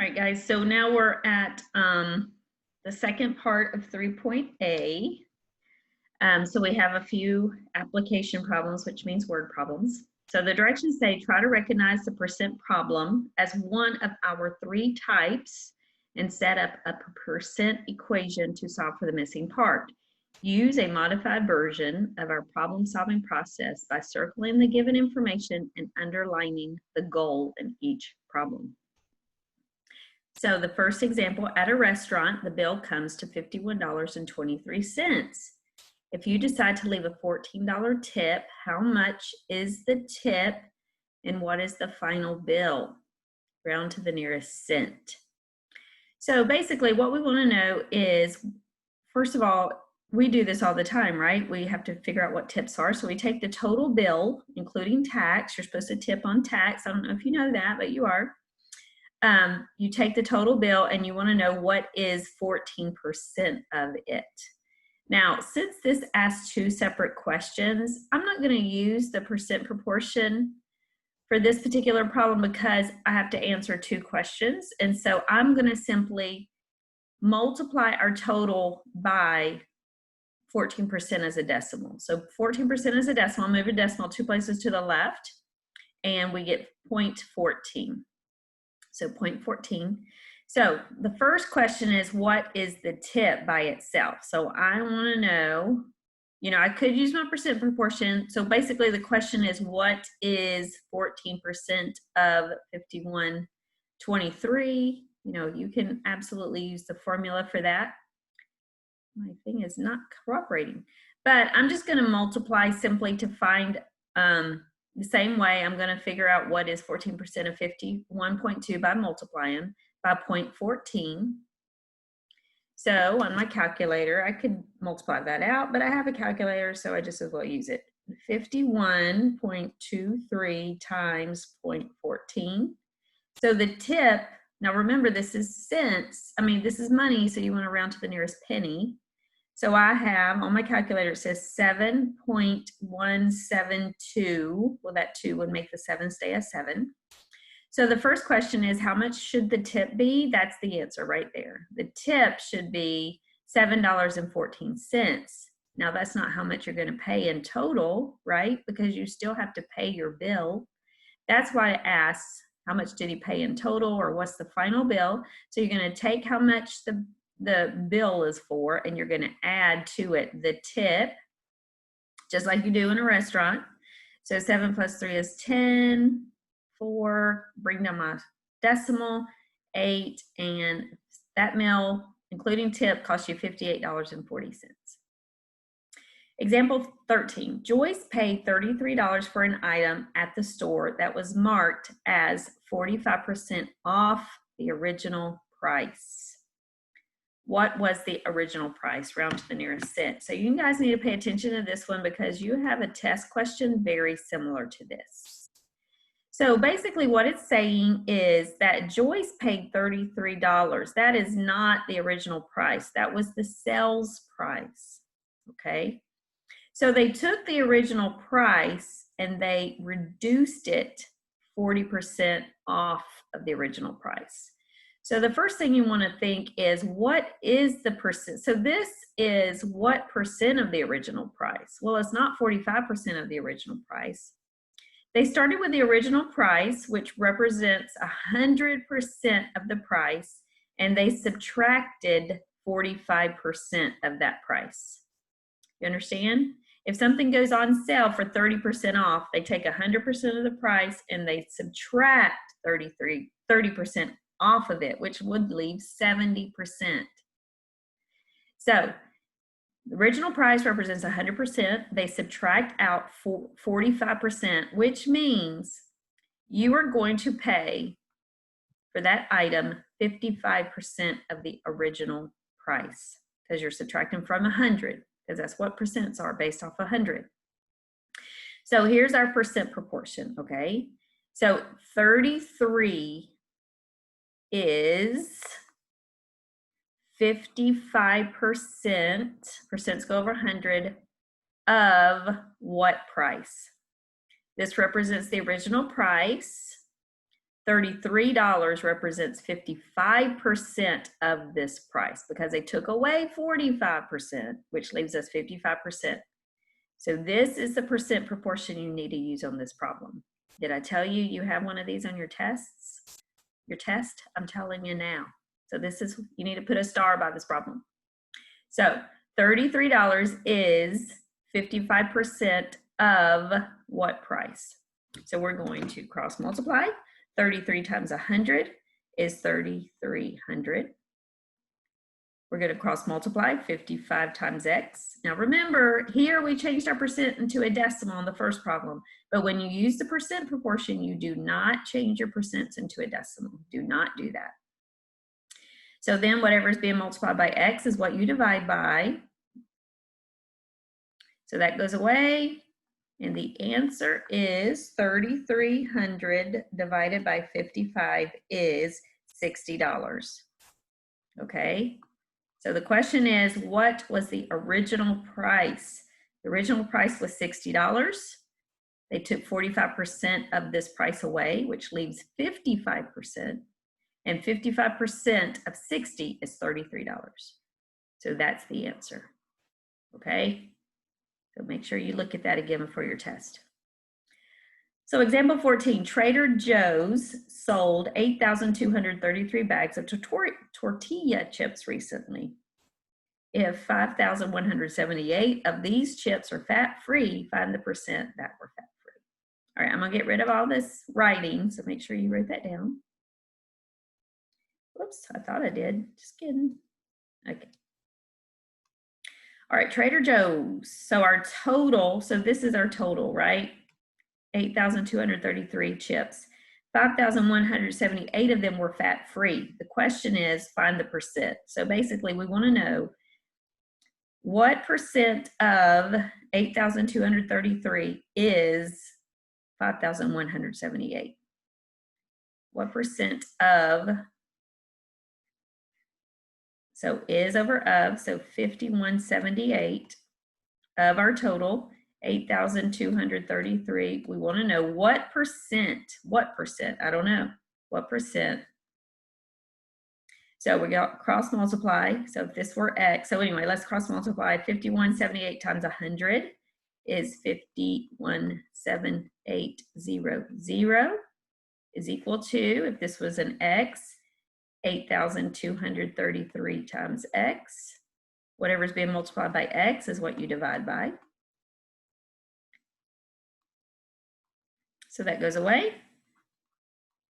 right, guys, so now we're at the second part of 3.A. So we have a few application problems, which means word problems. So the directions say try to recognize the percent problem as one of our three types and set up a percent equation to solve for the missing part. Use a modified version of our problem-solving process by circling the given information and underlining the goal in each problem. So the first example, at a restaurant, the bill comes to $51.23. If you decide to leave a $14 tip, how much is the tip and what is the final bill? Round to the nearest cent. So basically what we want to know is, first of all, we do this all the time, right? We have to figure out what tips are. So we take the total bill, including tax. You're supposed to tip on tax. I don't know if you know that, but you are. You take the total bill and you want to know what is 14% of it. Now, since this asks two separate questions, I'm not going to use the percent proportion for this particular problem because I have to answer two questions. And so I'm going to simply multiply our total by 14% as a decimal. So 14% as a decimal, move a decimal two places to the left, and we get 0.14. So 0.14. So the first question is, what is the tip by itself? So I want to know, I could use my percent proportion. So basically the question is, what is 14% of 51.23? You can absolutely use the formula for that. My thing is not cooperating, but I'm just going to multiply simply to find the same way. I'm going to figure out what is 14% of 51.2 by multiplying by 0.14. So on my calculator, I could multiply that out, but I have a calculator, so I just as well use it. 51.23 times 0.14. So the tip, now remember this is cents, this is money, so you want to round to the nearest penny. So I have, on my calculator, it says 7.172. Well, that 2 would make the 7 stay a 7. So the first question is, how much should the tip be? That's the answer right there. The tip should be $7.14. Now, that's not how much you're going to pay in total, right? Because you still have to pay your bill. That's why it asks, how much did he pay in total, or what's the final bill? So you're going to take how much the bill is for, and you're going to add to it the tip, just like you do in a restaurant. So 7 plus 3 is 10, 4, bring down my decimal, 8, and that meal, including tip, costs you $58.40. Example 13, Joyce paid $33 for an item at the store that was marked as 45% off the original price. What was the original price? Round to the nearest cent. So you guys need to pay attention to this one because you have a test question very similar to this. So basically what it's saying is that Joyce paid $33. That is not the original price. That was the sales price, okay? So they took the original price and they reduced it 40% off of the original price. So the first thing you want to think is, what is the percent? So this is what percent of the original price? Well, it's not 45% of the original price. They started with the original price, which represents 100% of the price, and they subtracted 45% of that price. You understand? If something goes on sale for 30% off, they take 100% of the price and they subtract 30% off of it, which would leave 70%. So the original price represents 100%. They subtract out 45%, which means you are going to pay for that item 55% of the original price because you're subtracting from 100, because that's what percents are based off 100. So here's our percent proportion, okay? So 33 is 55%, percents go over 100, of what price? This represents the original price. $33 represents 55% of this price because they took away 45%, which leaves us 55%. So this is the percent proportion you need to use on this problem. Did I tell you you have one of these on your tests? Your test? I'm telling you now. So this is, you need to put a star by this problem. So $33 is 55% of what price? So we're going to cross multiply. 33 times 100 is 3,300. We're going to cross multiply 55 times x. Now remember, here we changed our percent into a decimal in the first problem, but when you use the percent proportion, you do not change your percents into a decimal. Do not do that. So then whatever is being multiplied by x is what you divide by. So that goes away, and the answer is 3,300 divided by 55 is $60. Okay, so the question is, what was the original price? The original price was $60. They took 45% of this price away, which leaves 55%. And 55% of 60 is $33. So that's the answer. Okay? So make sure you look at that again before your test. So example 14, Trader Joe's sold 8,233 bags of tortilla chips recently. If 5,178 of these chips are fat-free, find the percent that were fat-free. All right, I'm gonna get rid of all this writing, so make sure you wrote that down. Whoops, I thought I did, just kidding. Okay. All right, Trader Joe's. So our total, so this is our total, right? 8,233 chips. 5,178 of them were fat-free. The question is, find the percent. So basically, we want to know what percent of 8,233 is 5,178. What percent of, so is over of, so 5,178 of our total, 8,233. We want to know what percent, I don't know, what percent. So we got cross multiply. So if this were x, so anyway, let's cross multiply. 5,178 times 100 is 5,17800 is equal to, if this was an x, 8,233 times x. Whatever's being multiplied by x is what you divide by. So that goes away.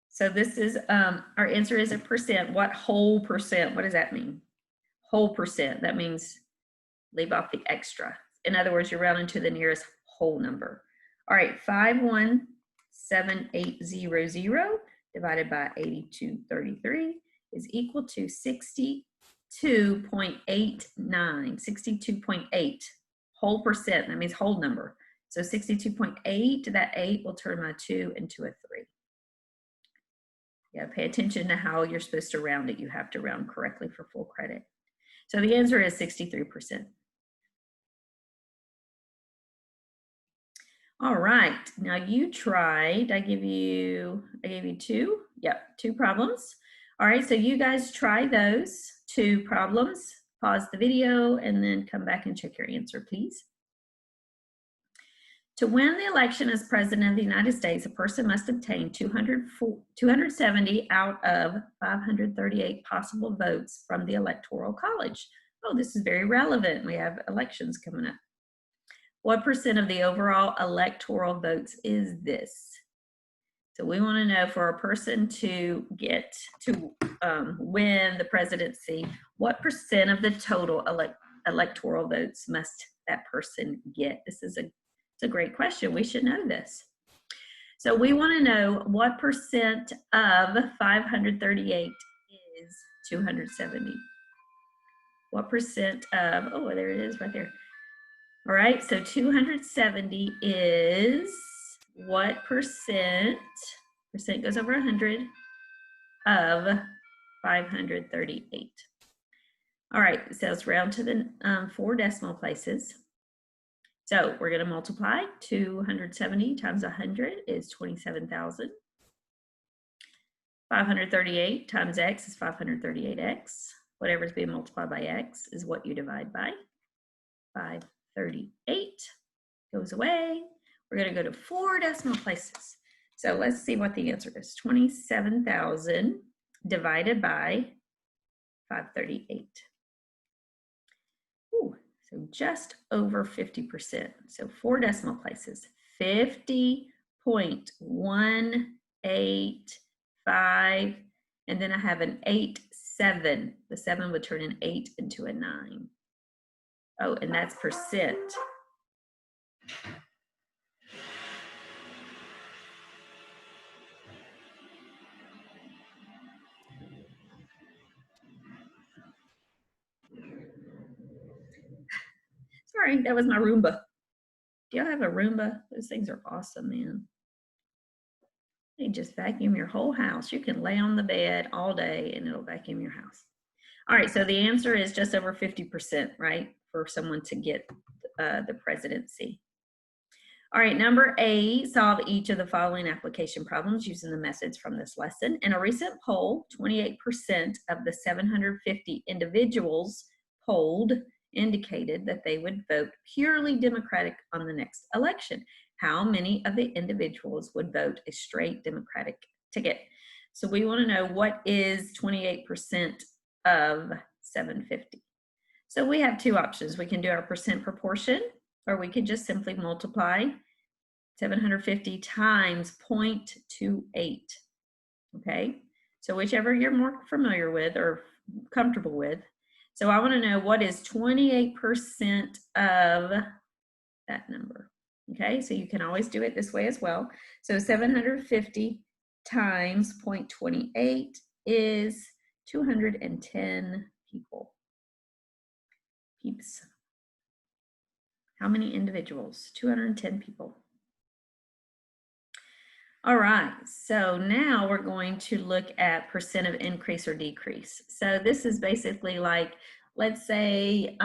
So this is, our answer is a percent. What whole percent? What does that mean? Whole percent. That means leave off the extra. In other words, you're rounding to the nearest whole number. All right, 5,17800 divided by 8,233 is equal to 62.89, 62.8 whole percent. That means whole number. So 62.8, that 8 will turn my 2 into a 3. Yeah, pay attention to how you're supposed to round it. You have to round correctly for full credit. So the answer is 63%. All right, now you tried, I gave you 2, yep, 2 problems. All right, so you guys try those 2 problems, pause the video, and then come back and check your answer, please. To win the election as President of the United States, a person must obtain 270 out of 538 possible votes from the Electoral College. Oh, this is very relevant. We have elections coming up. What percent of the overall electoral votes is this? So we want to know, for a person to get to win the presidency, what percent of the total electoral votes must that person get? This is a great question. We should know this. So we want to know what percent of 538 is 270. What percent of, oh, there it is right there. All right, so 270 is what percent goes over 100 of 538. All right, so let's round to the 4 decimal places. So we're going to multiply. 270 times 100 is 27,000. 538 times x is 538x. Whatever's being multiplied by x is what you divide by. 538 goes away. We're going to go to 4 decimal places. So let's see what the answer is. 27,000 divided by 538. Ooh, so just over 50%. So 4 decimal places. 50.185, and then I have an 87. The 7 would turn an 8 into a 9. Oh, and that's percent. Sorry, that was my Roomba. Do y'all have a Roomba? Those things are awesome, man. They just vacuum your whole house. You can lay on the bed all day and it'll vacuum your house. All right, so the answer is just over 50%, right, for someone to get the presidency. All right, number A, solve each of the following application problems using the methods from this lesson. In a recent poll, 28% of the 750 individuals polled indicated that they would vote purely Democratic on the next election. How many of the individuals would vote a straight Democratic ticket? So we want to know what is 28% of 750. So we have 2 options. We can do our percent proportion, or we could just simply multiply 750 times 0.28. Okay, so whichever you're more familiar with or comfortable with. So I want to know what is 28% of that number. Okay, so you can always do it this way as well. So 750 times 0.28 is 210 people. Peeps. How many individuals? 210 people. All right, so now we're going to look at percent of increase or decrease. So this is basically like, let's say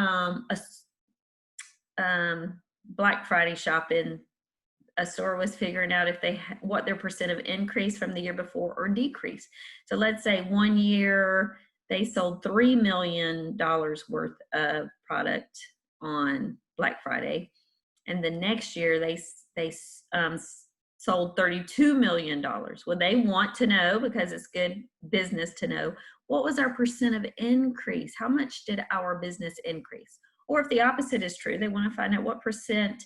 Black Friday shopping, a store was figuring out if they what their percent of increase from the year before or decrease. So let's say one year they sold $3 million worth of product on Black Friday, and the next year they sold $32 million. Well, they want to know, because it's good business to know, what was our percent of increase? How much did our business increase? Or if the opposite is true, they want to find out what percent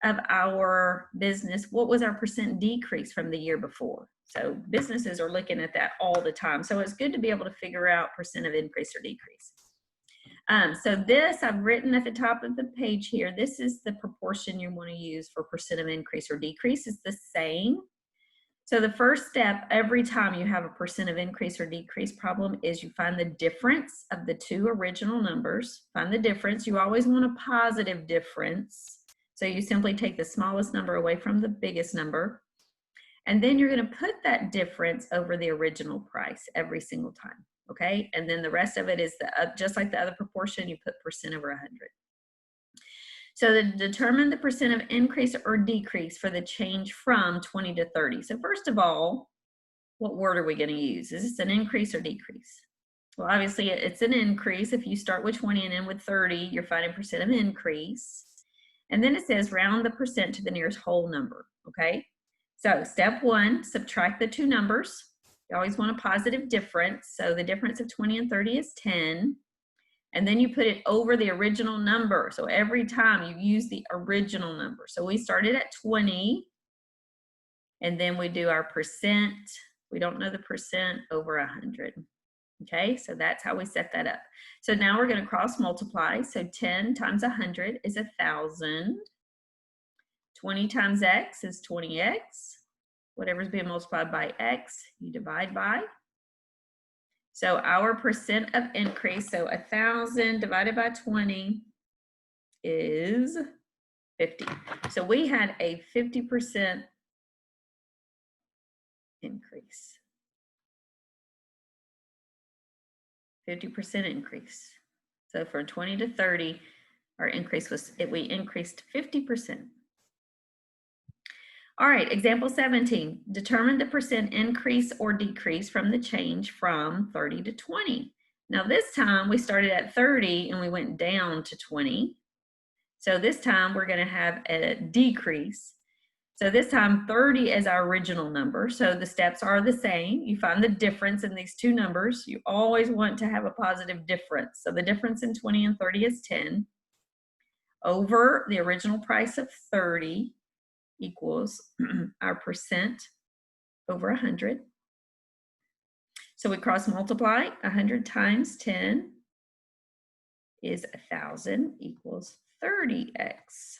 of our business, what was our percent decrease from the year before? So businesses are looking at that all the time. So it's good to be able to figure out percent of increase or decrease. So this I've written at the top of the page here. This is the proportion you want to use for percent of increase or decrease. It's the same. So the first step every time you have a percent of increase or decrease problem is you find the difference of the 2 original numbers. Find the difference. You always want a positive difference. So you simply take the smallest number away from the biggest number. And then you're going to put that difference over the original price every single time. Okay, and then the rest of it is just like the other proportion, you put percent over 100. So to determine the percent of increase or decrease for the change from 20 to 30. So first of all, what word are we going to use? Is this an increase or decrease? Well, obviously it's an increase. If you start with 20 and end with 30, you're finding percent of increase. And then it says round the percent to the nearest whole number. Okay, so step 1, subtract the 2 numbers. You always want a positive difference. So the difference of 20 and 30 is 10. And then you put it over the original number. So every time you use the original number. So we started at 20. And then we do our percent. We don't know the percent over 100. Okay, so that's how we set that up. So now we're going to cross multiply. So 10 times 100 is 1,000. 20 times x is 20x. Whatever's being multiplied by x, you divide by. So our percent of increase, so 1,000 divided by 20 is 50. So we had a 50% increase. 50% increase. So from 20 to 30, our increase was, we increased 50%. All right, example 17. Determine the percent increase or decrease from the change from 30 to 20. Now this time we started at 30 and we went down to 20. So this time we're going to have a decrease. So this time 30 is our original number. So the steps are the same. You find the difference in these two numbers. You always want to have a positive difference. So the difference in 20 and 30 is 10 over the original price of 30 equals our percent over 100. So we cross multiply. 100 times 10 is 1,000 equals 30x.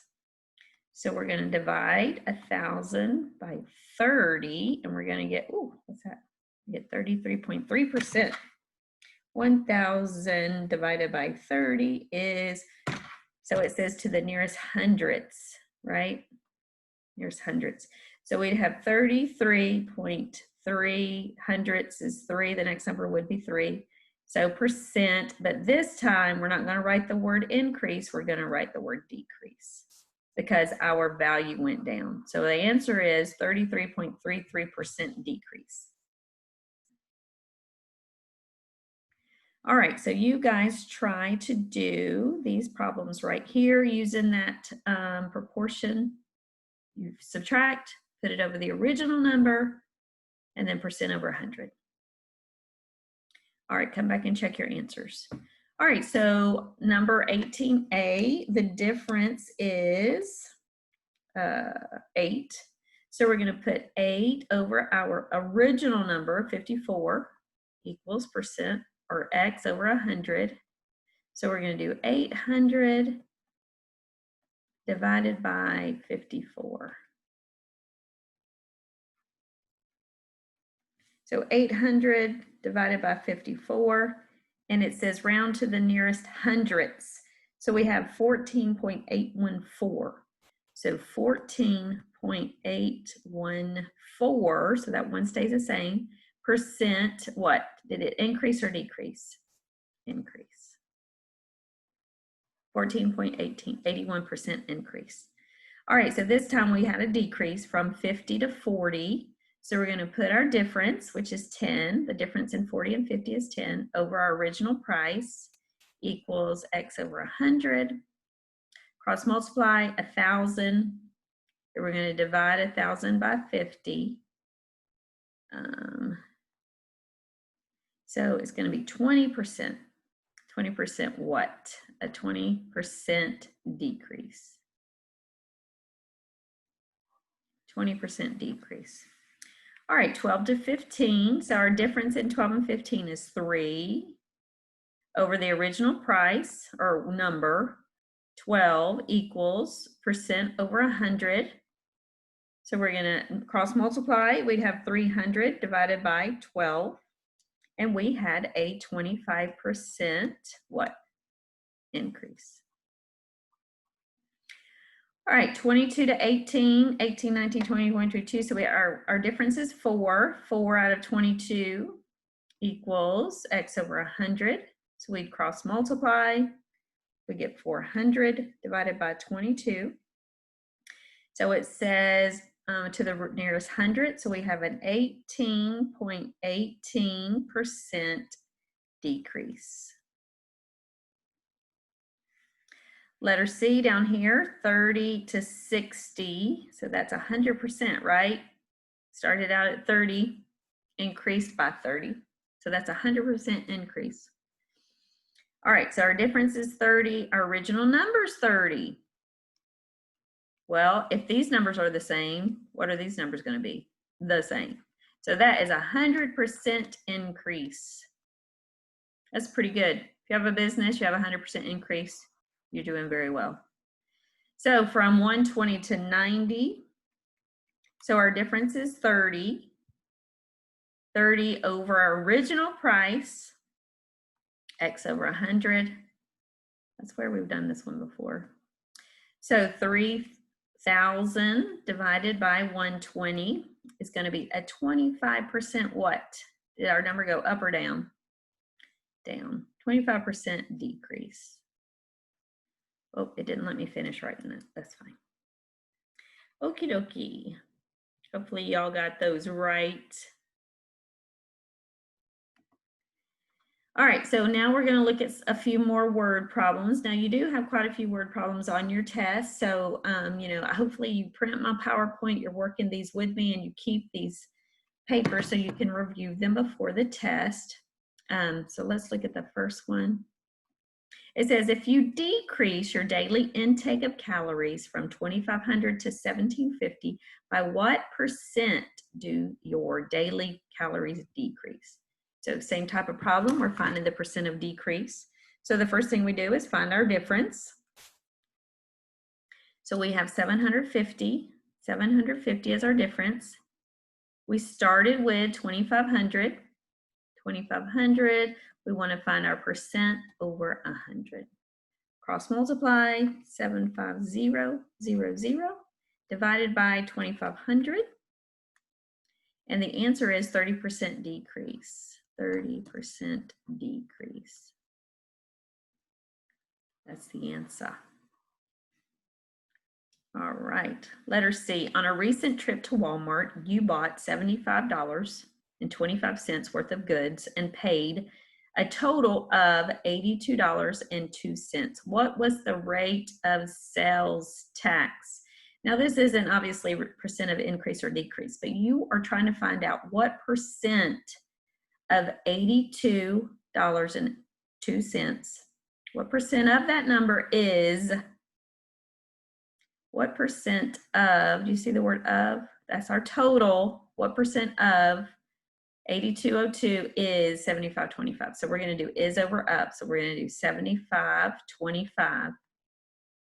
So we're going to divide 1,000 by 30, and we're going to get, ooh, what's that? We get 33.3%. 1,000 divided by 30 is, so it says to the nearest hundredths, right? Nearest hundredths. So we'd have 33.3 hundredths is 3. The next number would be 3. So percent, but this time we're not going to write the word increase. We're going to write the word decrease because our value went down. So the answer is 33.33% decrease. All right, so you guys try to do these problems right here using that proportion. You subtract, put it over the original number, and then percent over 100. All right, come back and check your answers. All right, so number 18A, the difference is 8. So we're going to put 8 over our original number, 54, equals percent, or x over 100. So we're going to do 800 divided by 54. So 800 divided by 54, and it says round to the nearest hundredths. So we have 14.814. So 14.814, so that one stays the same. Percent, what? Did it increase or decrease? Increase. 14.81% increase. All right, so this time we had a decrease from 50 to 40. So we're going to put our difference, which is 10. The difference in 40 and 50 is 10 over our original price equals x over 100. Cross multiply 1,000. We're going to divide 1,000 by 50. So it's going to be 20%. 20% what? A 20% decrease. 20% decrease. All right, 12 to 15. So our difference in 12 and 15 is 3 over the original price or number. 12 equals percent over 100. So we're going to cross multiply. We'd have 300 divided by 12. And we had a 25% what? Increase. All right, 22 to 18, 18, 19, 20, 22. So our difference is 4. 4 out of 22 equals x over 100. So we'd cross multiply. We get 400 divided by 22. So it says to the nearest hundred. So we have an 18.18% decrease. Letter C down here, 30 to 60. So that's 100%, right? Started out at 30, increased by 30. So that's 100% increase. All right, so our difference is 30. Our original number is 30. Well, if these numbers are the same, what are these numbers going to be? The same. So that is 100% increase. That's pretty good. If you have a business, you have 100% increase, you're doing very well. So from 120 to 90, so our difference is 30. 30 over our original price, x over 100. That's where we've done this one before. So 3,000 divided by 120 is going to be a 25% what? Did our number go up or down? Down. 25% decrease. Oh, it didn't let me finish writing that. That's fine. Okie dokie. Hopefully y'all got those right. All right, so now we're going to look at a few more word problems. Now you do have quite a few word problems on your test, so hopefully you print my PowerPoint, you're working these with me, and you keep these papers so you can review them before the test. So let's look at the first one. It says, if you decrease your daily intake of calories from 2,500 to 1,750, by what percent do your daily calories decrease? So same type of problem, we're finding the percent of decrease. So the first thing we do is find our difference. So we have 750 is our difference. We started with 2,500. We want to find our percent over 100. Cross multiply 75000 divided by 2,500. And the answer is 30% decrease. 30% decrease. That's the answer. All right, letter C. On a recent trip to Walmart, you bought $75.25 worth of goods and paid a total of $82.02. What was the rate of sales tax? Now, this isn't obviously percent of increase or decrease, but you are trying to find out what percent of $82.02, what percent of that number is, what percent of, do you see the word of? That's our total. What percent of 8202 is 7525? So we're going to do is over up. So we're going to do 7525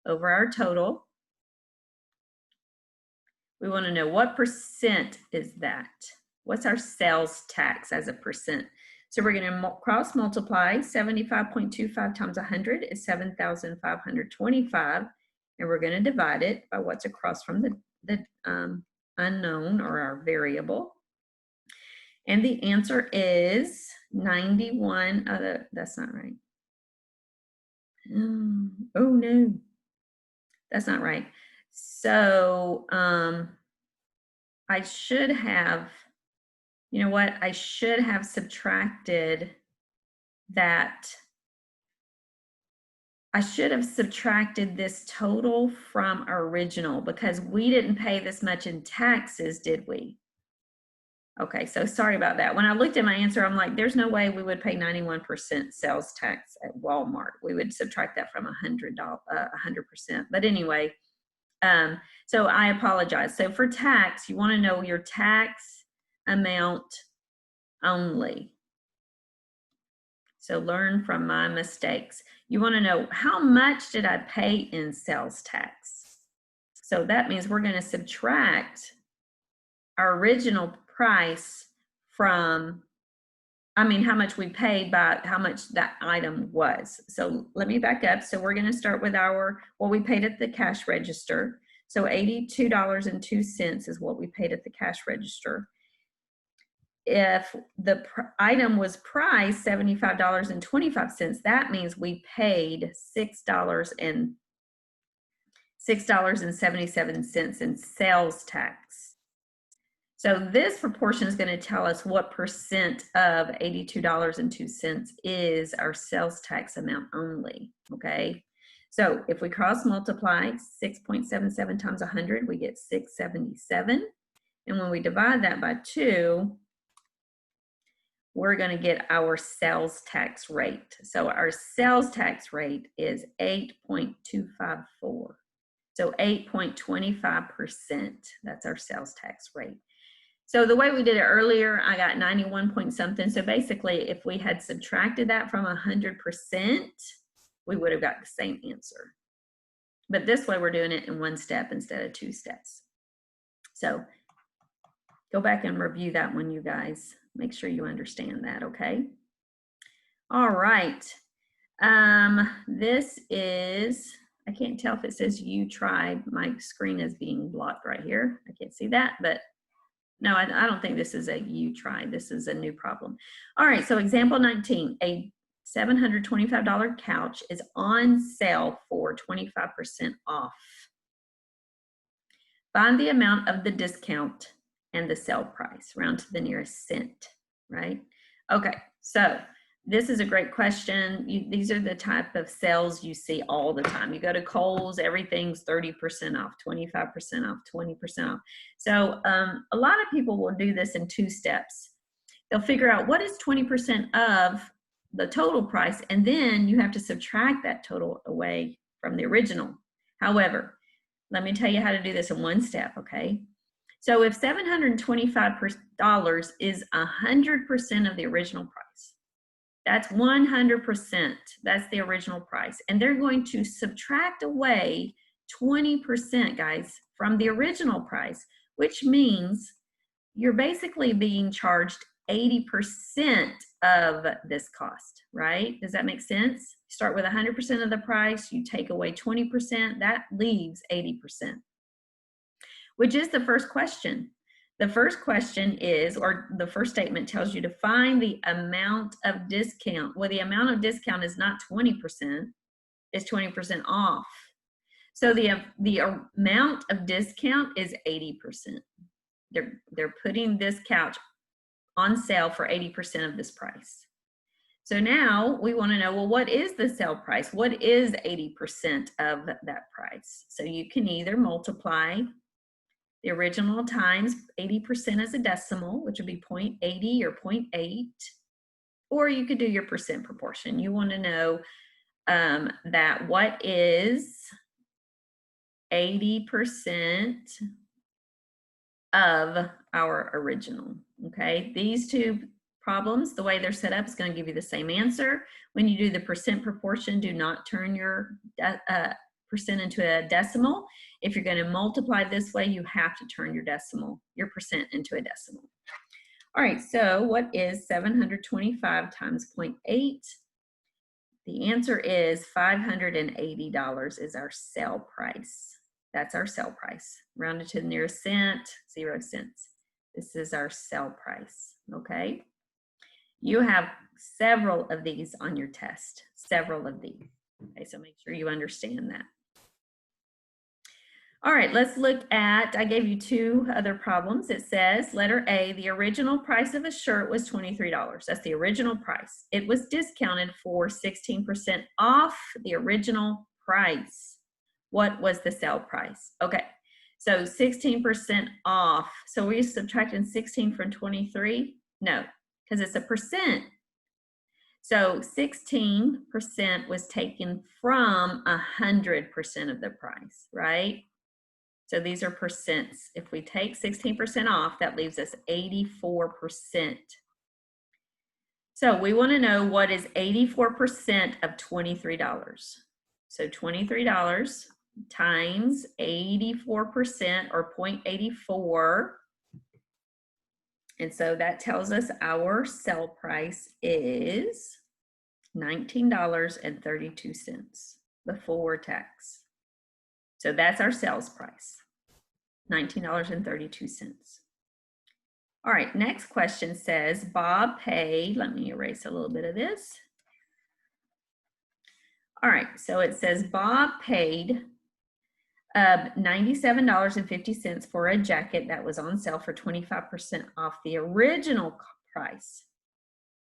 over our total. We want to know what percent is that. What's our sales tax as a percent? So we're going to cross multiply. 75.25 times 100 is 7,525. And we're going to divide it by what's across from the unknown or our variable. And the answer is 91. That's not right. Oh no, that's not right. So I should have, you know what? I should have subtracted that. I should have subtracted this total from our original because we didn't pay this much in taxes, did we? Okay, so sorry about that. When I looked at my answer, I'm like, there's no way we would pay 91% sales tax at Walmart. We would subtract that from 100%. But anyway, so I apologize. So for tax, you want to know your tax amount only. So learn from my mistakes. You want to know how much did I pay in sales tax? So that means we're going to subtract our original price from, how much we paid by how much that item was. So let me back up. So we're going to start with what we paid at the cash register. So $82.02 is what we paid at the cash register. If the item was priced $75.25, that means we paid $6.77 in sales tax. So this proportion is going to tell us what percent of $82.02 is our sales tax amount only, okay? So if we cross multiply 6.77 times 100, we get 677. And when we divide that by 2, we're going to get our sales tax rate. So our sales tax rate is 8.254. So 8.25%, that's our sales tax rate. So the way we did it earlier, I got 91 point something. So basically, if we had subtracted that from 100%, we would have got the same answer. But this way, we're doing it in one step instead of 2 steps. So go back and review that one, you guys. Make sure you understand that, okay? All right. This is, I can't tell if it says you tried. My screen is being blocked right here. I can't see that, but no, I don't think this is a you tried. This is a new problem. All right, so example 19, a $725 couch is on sale for 25% off. Find the amount of the discount and the sale price, round to the nearest cent, right? Okay, so this is a great question. These are the type of sales you see all the time. You go to Kohl's, everything's 30% off, 25% off, 20% off. So a lot of people will do this in 2 steps. They'll figure out what is 20% of the total price, and then you have to subtract that total away from the original. However, let me tell you how to do this in 1 step, okay? So if $725 is 100% of the original price, that's 100%, that's the original price. And they're going to subtract away 20%, guys, from the original price, which means you're basically being charged 80% of this cost, right? Does that make sense? You start with 100% of the price, you take away 20%, that leaves 80%, which is the first question. The first question is, or the first statement tells you to find the amount of discount. Well, the amount of discount is not 20%, it's 20% off. So the amount of discount is 80%. They're putting this couch on sale for 80% of this price. So now we want to know, well, what is the sale price? What is 80% of that price? So you can either multiply the original times 80% as a decimal, which would be 0.80 or 0.8, or you could do your percent proportion. You want to know that what is 80% of our original, okay? These 2 problems, the way they're set up, is going to give you the same answer. When you do the percent proportion, do not turn your percent into a decimal. If you're going to multiply this way, you have to turn your percent into a decimal. All right, so what is 725 times 0.8? The answer is $580 is our sale price. That's our sale price. Rounded to the nearest cent, 0 cents. This is our sale price, okay? You have several of these on your test, several of these. Okay, so make sure you understand that. All right, let's look at, I gave you 2 other problems. It says, letter A, the original price of a shirt was $23. That's the original price. It was discounted for 16% off the original price. What was the sale price? Okay, so 16% off. So we're subtracting 16 from 23? No, because it's a percent. So 16% was taken from 100% of the price, right? So these are percents. If we take 16% off, that leaves us 84%. So we want to know what is 84% of $23. So $23 times 84% or 0.84. And so that tells us our sale price is $19.32 before tax. So that's our sales price, $19.32. All right, next question says, Bob paid, let me erase a little bit of this. All right, so it says Bob paid $97.50 for a jacket that was on sale for 25% off the original price.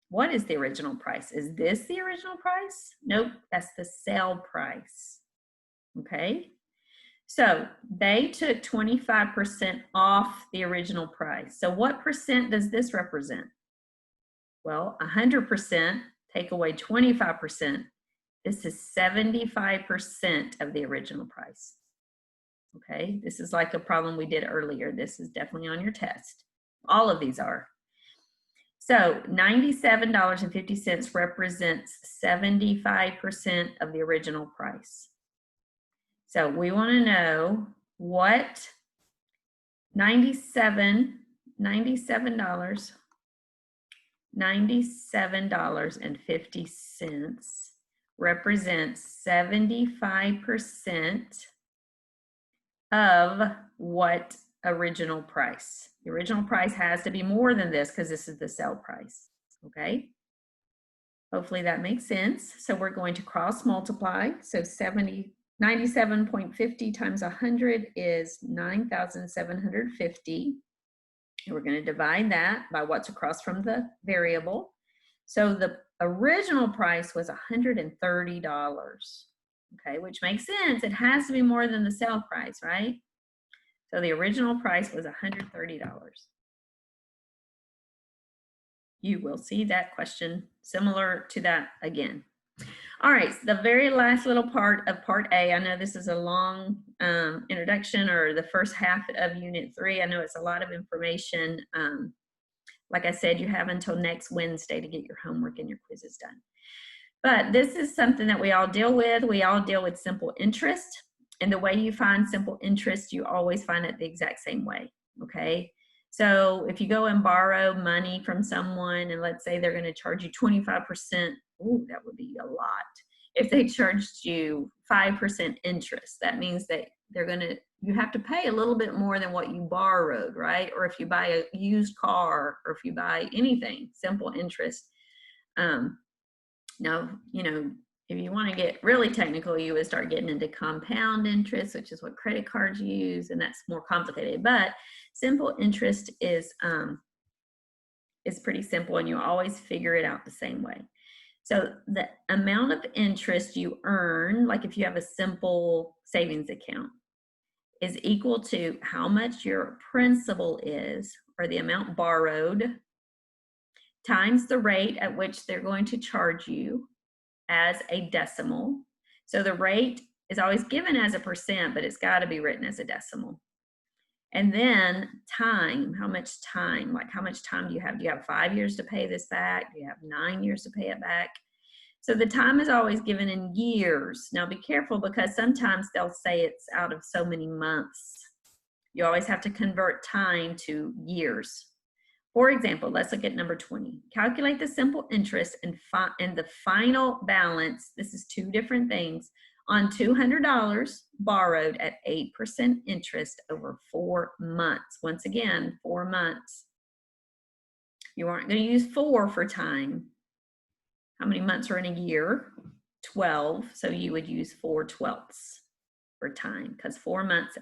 What is the original price? Is this the original price? Nope, that's the sale price, okay? So they took 25% off the original price. So what percent does this represent? Well, 100%, take away 25%. This is 75% of the original price. Okay, this is like a problem we did earlier. This is definitely on your test. All of these are. So $97.50 represents 75% of the original price. So we want to know what $97.50 represents 75% of what original price. The original price has to be more than this because this is the sale price, okay? Hopefully that makes sense. So we're going to cross multiply. So 97.50 times 100 is 9,750. And we're going to divide that by what's across from the variable. So the original price was $130. Okay, which makes sense. It has to be more than the sale price, right? So the original price was $130. You will see that question similar to that again. All right, so the very last little part of part A, I know this is a long introduction, or the first half of unit 3. I know it's a lot of information. Like I said, you have until next Wednesday to get your homework and your quizzes done. But this is something that we all deal with. We all deal with simple interest. And the way you find simple interest, you always find it the exact same way, okay? So if you go and borrow money from someone, and let's say they're going to charge you 25%, ooh, that would be a lot. If they charged you 5% interest, that means that you have to pay a little bit more than what you borrowed, right? Or if you buy a used car, or if you buy anything, simple interest. Now, if you want to get really technical, you would start getting into compound interest, which is what credit cards use, and that's more complicated. But simple interest is pretty simple, and you always figure it out the same way. So the amount of interest you earn, like if you have a simple savings account, is equal to how much your principal is, or the amount borrowed, times the rate at which they're going to charge you as a decimal. So the rate is always given as a percent, but it's got to be written as a decimal. And then time, how much time? Like, how much time do you have? Do you have 5 years to pay this back? Do you have 9 years to pay it back? So the time is always given in years. Now be careful, because sometimes they'll say it's out of so many months. You always have to convert time to years. For example, let's look at number 20. Calculate the simple interest and the final balance. This is two different things. On $200 borrowed at 8% interest over 4 months. Once again, 4 months. You aren't going to use 4 for time. How many months are in a year? 12. So you would use 4/12 for time, because 4 months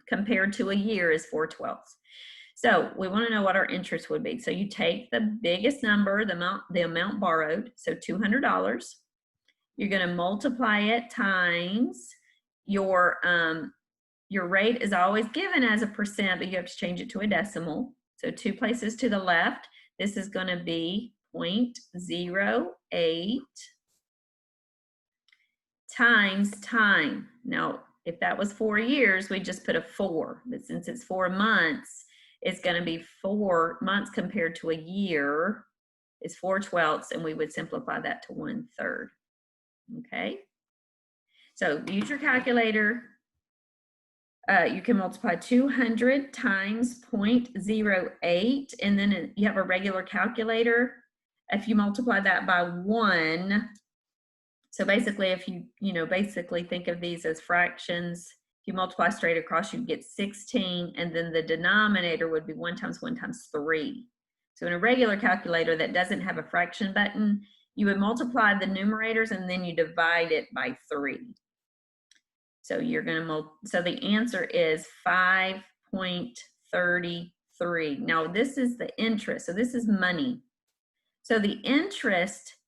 compared to a year is 4/12. So we want to know what our interest would be. So you take the biggest number, the amount borrowed, so $200. You're going to multiply it times your rate is always given as a percent, but you have to change it to a decimal. So 2 places to the left, this is going to be 0.08 times time. Now, if that was 4 years, we just put a 4, but since it's 4 months, it's going to be 4 months compared to a year is 4/12, and we would simplify that to 1/3. Okay, so use your calculator. You can multiply 200 times 0.08, and then you have a regular calculator. If you multiply that by 1, so basically if you basically think of these as fractions, if you multiply straight across, you'd get 16, and then the denominator would be 1 times 1 times 3. So in a regular calculator that doesn't have a fraction button, you would multiply the numerators and then you divide it by 3. So you're going to so the answer is 5.33. Now this is the interest, so this is money. So the interest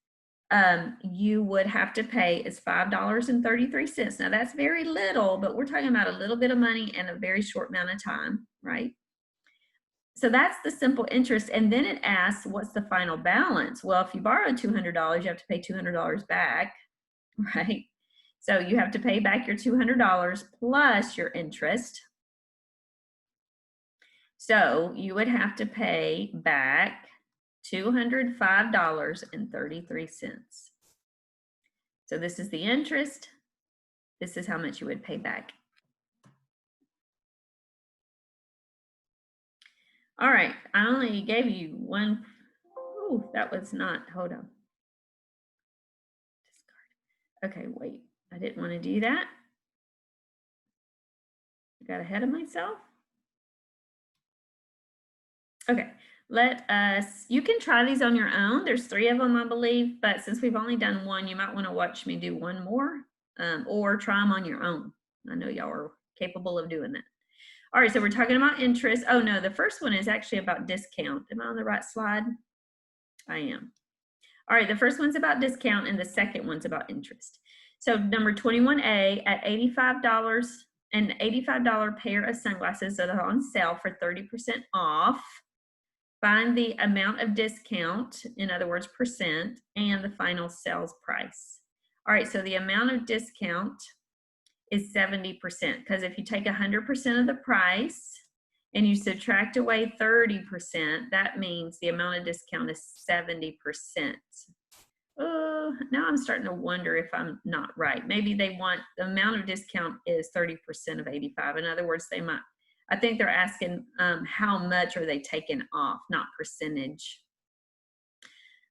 you would have to pay is $5.33. Now that's very little, but we're talking about a little bit of money and a very short amount of time, right? So that's the simple interest. And then it asks, what's the final balance? Well, if you borrow $200, you have to pay $200 back, right? So you have to pay back your $200 plus your interest. So you would have to pay back $205.33. So this is the interest. This is how much you would pay back. All right, I only gave you one. Oh, that was not, hold on. Okay, wait, I didn't want to do that. I got ahead of myself. Okay, you can try these on your own. There's 3 of them, I believe, but since we've only done one, you might want to watch me do one more, or try them on your own. I know y'all are capable of doing that. All right, so we're talking about interest. Oh no, the first one is actually about discount. Am I on the right slide? I am. All right, the first one's about discount and the second one's about interest. So number 21A, at $85, an $85 pair of sunglasses that are on sale for 30% off. Find the amount of discount, in other words, percent, and the final sales price. All right, so the amount of discount is 70%, because if you take 100% of the price and you subtract away 30%, that means the amount of discount is 70%. Now I'm starting to wonder if I'm not right. Maybe they want, the amount of discount is 30% of 85. In other words, they might, I think they're asking how much are they taking off, not percentage.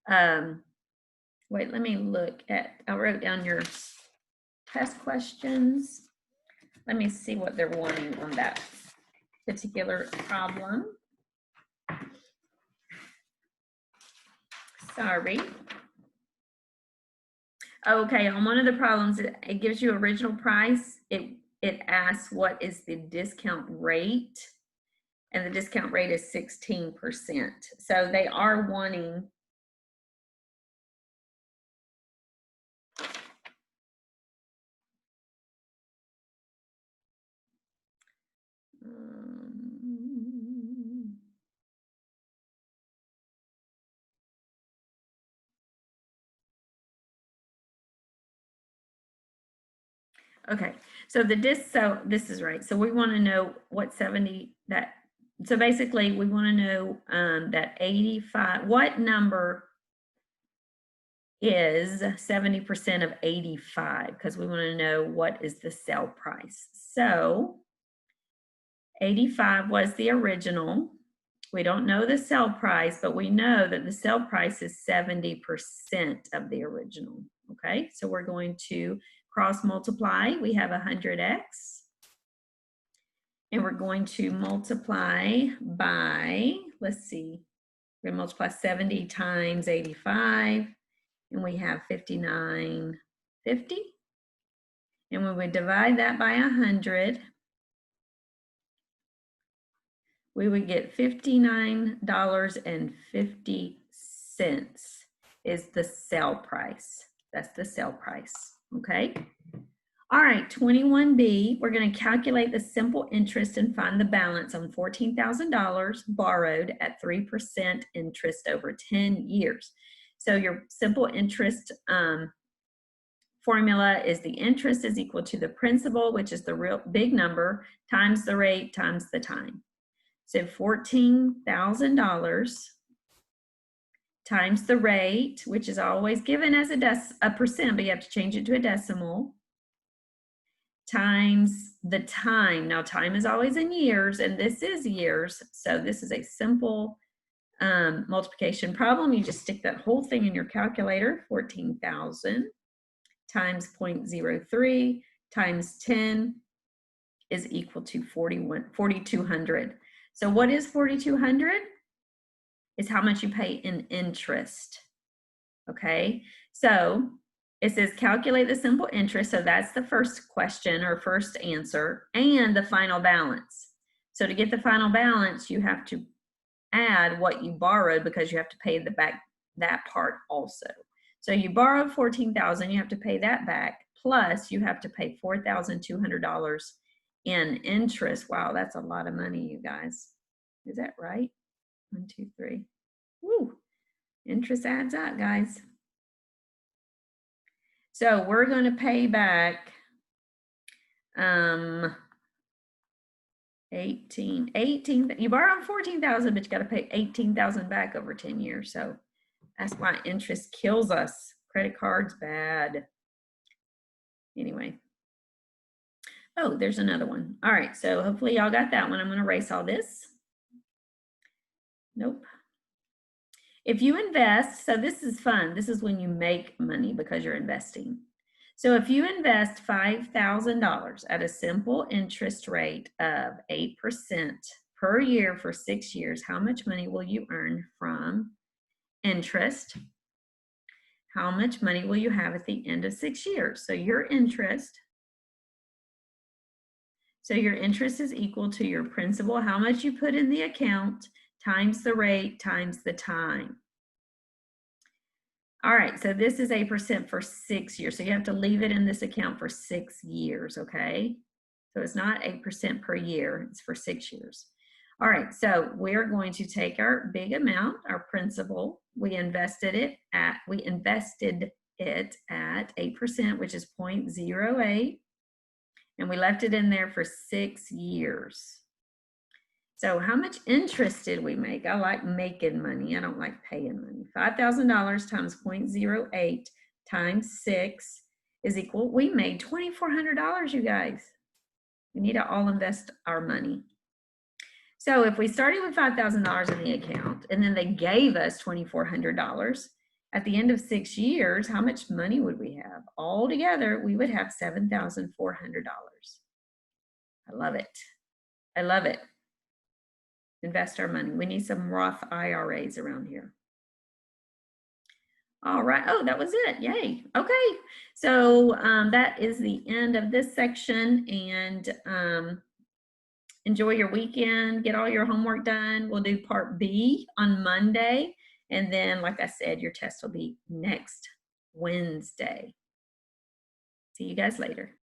Wait, let me look at, I wrote down your test questions. Let me see what they're wanting on that particular problem. Sorry. Okay, on one of the problems, it gives you original price. It asks what is the discount rate, and the discount rate is 16%. So they are wanting okay, so so this is right. So we want to know what 70 that, so basically we want to know that 85, what number is 70% of 85, because we want to know what is the sale price. So 85 was the original. We don't know the sale price, but we know that the sale price is 70% of the original. Okay, so we're going to cross multiply. We have 100x. And we're going to multiply by, let's see, we're going to multiply 70 times 85. And we have 5950. And when we divide that by 100, we would get $59.50 is the sale price. That's the sale price, okay? All right, 21B, we're going to calculate the simple interest and find the balance on $14,000 borrowed at 3% interest over 10 years. So your simple interest formula is the interest is equal to the principal, which is the real big number, times the rate times the time. So $14,000 times the rate, which is always given as a percent, but you have to change it to a decimal, times the time. Now time is always in years, and this is years, so this is a simple multiplication problem. You just stick that whole thing in your calculator. 14,000 times 0.03 times 10 is equal to 4,200. So what is 4,200? Is how much you pay in interest. Okay, so it says calculate the simple interest. So that's the first question or first answer, and the final balance. So to get the final balance, you have to add what you borrowed, because you have to pay that part also. So you borrowed 14,000, you have to pay that back, plus you have to pay $4,200 in interest. Wow, that's a lot of money, you guys. Is that right? 1, 2, 3. Woo! Interest adds up, guys. So we're going to pay back 18. You borrowed 14,000, but you got to pay 18,000 back over 10 years. So that's why interest kills us. Credit cards, bad. Anyway. Oh, there's another one. All right, so hopefully y'all got that one. I'm going to erase all this. Nope. If you invest, so this is fun. This is when you make money because you're investing. So if you invest $5,000 at a simple interest rate of 8% per year for 6 years, how much money will you earn from interest? How much money will you have at the end of 6 years? So your interest, So your interest is equal to your principal, how much you put in the account, times the rate, times the time. All right, so this is 8% for 6 years. So you have to leave it in this account for 6 years, okay? So it's not 8% per year, it's for 6 years. All right, so we're going to take our big amount, our principal, we invested it at 8%, which is 0.08, and we left it in there for 6 years. So how much interest did we make? I like making money. I don't like paying money. $5,000 times 0.08 times 6 is equal. We made $2,400, you guys. We need to all invest our money. So if we started with $5,000 in the account and then they gave us $2,400, at the end of 6 years, how much money would we have? All together, we would have $7,400. I love it. I love it. Invest our money. We need some Roth IRAs around here. All right. Oh, that was it. Yay. Okay. So that is the end of this section, and enjoy your weekend. Get all your homework done. We'll do part B on Monday. And then, like I said, your test will be next Wednesday. See you guys later.